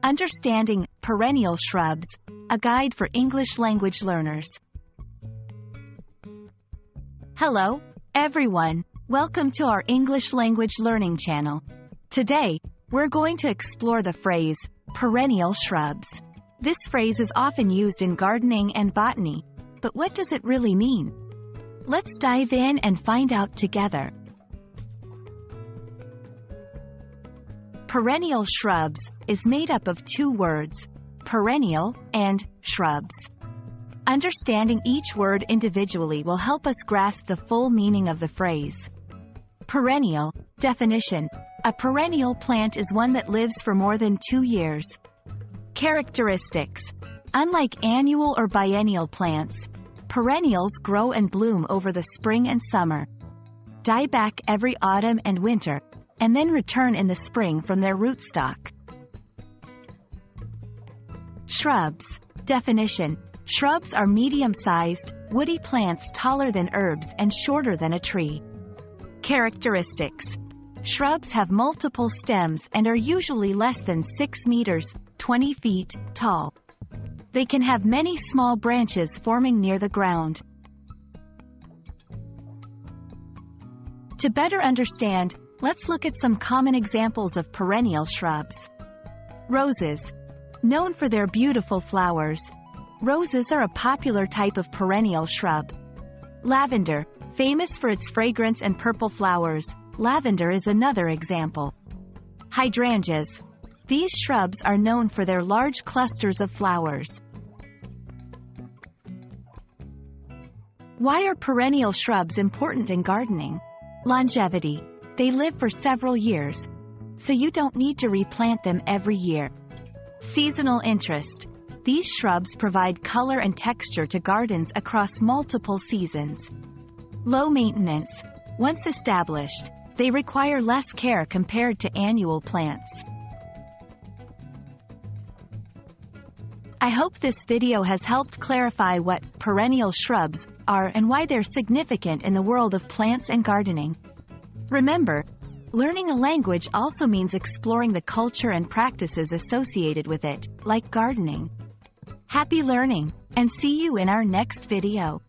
Understanding Perennial Shrubs, a guide for English language learners. Hello, everyone. Welcome to our English language learning channel. Today, we're going to explore the phrase, perennial shrubs. This phrase is often used in gardening and botany, but what does it really mean? Let's dive in and find out together. Perennial shrubs is made up of two words, perennial and shrubs. Understanding each word individually will help us grasp the full meaning of the phrase. Perennial. Definition: a perennial plant is one that lives for more than 2 years. Characteristics: unlike annual or biennial plants, perennials grow and bloom over the spring and summer, die back every autumn and winter, and then return in the spring from their rootstock. Shrubs. Definition: shrubs are medium-sized, woody plants taller than herbs and shorter than a tree. Characteristics: shrubs have multiple stems and are usually less than 6 meters, 20 feet, tall. They can have many small branches forming near the ground. To better understand, let's look at some common examples of perennial shrubs. Roses. Known for their beautiful flowers, roses are a popular type of perennial shrub. Lavender. Famous for its fragrance and purple flowers, lavender is another example. Hydrangeas. These shrubs are known for their large clusters of flowers. Why are perennial shrubs important in gardening? Longevity. They live for several years, so you don't need to replant them every year. Seasonal interest. These shrubs provide color and texture to gardens across multiple seasons. Low maintenance. Once established, they require less care compared to annual plants. I hope this video has helped clarify what perennial shrubs are and why they're significant in the world of plants and gardening. Remember, learning a language also means exploring the culture and practices associated with it, like gardening. Happy learning, and see you in our next video.